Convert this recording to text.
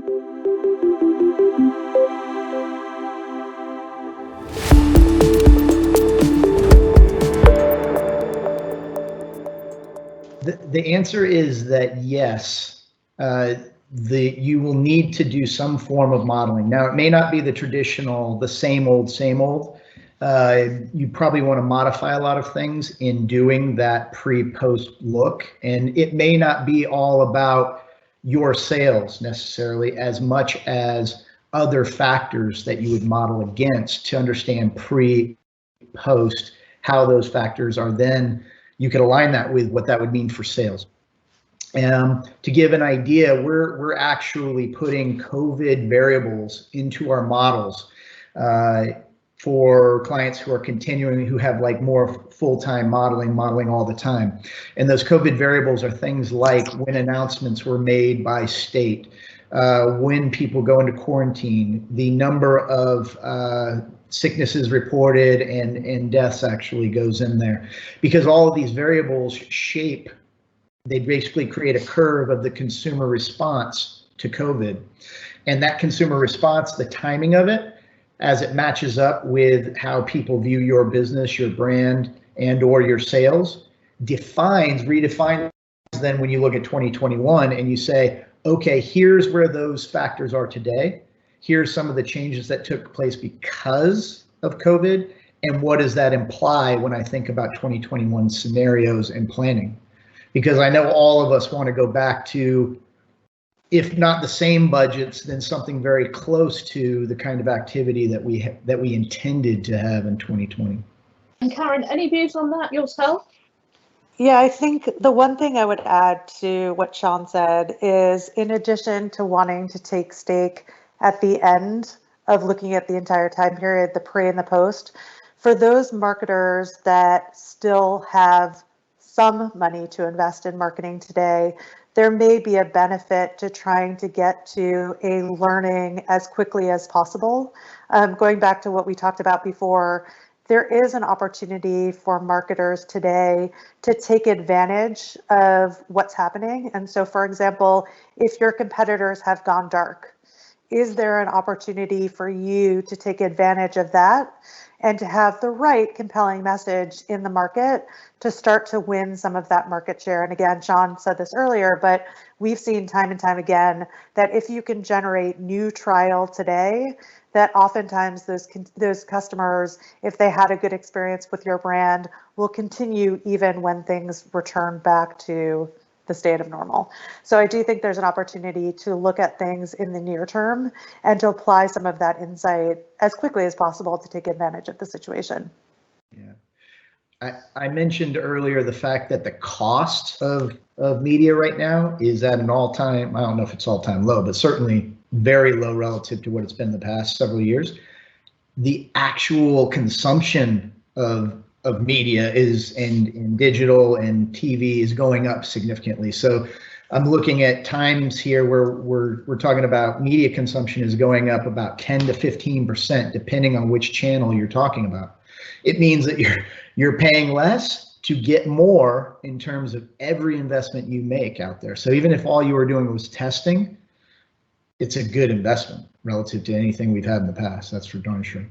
The answer is that yes, you will need to do some form of modeling. Now, it may not be the traditional, the same old, same old. You probably want to modify a lot of things in doing that pre-post look, and it may not be all about your sales necessarily as much as other factors that you would model against to understand pre-post, how those factors are then, you could align that with what that would mean for sales. To give an idea, we're actually putting COVID variables into our models for clients who are continuing, who have like more full-time modeling all the time. And those COVID variables are things like when announcements were made by state, when people go into quarantine, the number of sicknesses reported and deaths actually goes in there, because all of these variables shape, they basically create a curve of the consumer response to COVID. And that consumer response, the timing of it, as it matches up with how people view your business, your brand, and or your sales, redefines then when you look at 2021 and you say, okay, here's where those factors are today. Here's some of the changes that took place because of COVID, and what does that imply when I think about 2021 scenarios and planning? Because I know all of us want to go back to, if not the same budgets, then something very close to the kind of activity that we intended to have in 2020. And Karen, any views on that yourself? Yeah, I think the one thing I would add to what Sean said is, in addition to wanting to take stake at the end of looking at the entire time period, the pre and the post, for those marketers that still have some money to invest in marketing today, there may be a benefit to trying to get to a learning as quickly as possible. Going back to what we talked about before, there is an opportunity for marketers today to take advantage of what's happening. And so, for example, if your competitors have gone dark, is there an opportunity for you to take advantage of that and to have the right compelling message in the market to start to win some of that market share? And again, Sean said this earlier, but we've seen time and time again that if you can generate new trial today, that oftentimes those customers, if they had a good experience with your brand, will continue even when things return back to the state of normal. So I do think there's an opportunity to look at things in the near term and to apply some of that insight as quickly as possible to take advantage of the situation. Yeah, I mentioned earlier the fact that the cost of media right now is at an all-time, I don't know if it's all-time low, but certainly very low relative to what it's been the past several years. The actual consumption of media is in digital and TV is going up significantly. So I'm looking at times here where we're talking about media consumption is going up about 10 to 15%, depending on which channel you're talking about. It means that you're paying less to get more in terms of every investment you make out there. So even if all you were doing was testing, it's a good investment relative to anything we've had in the past. That's for darn sure.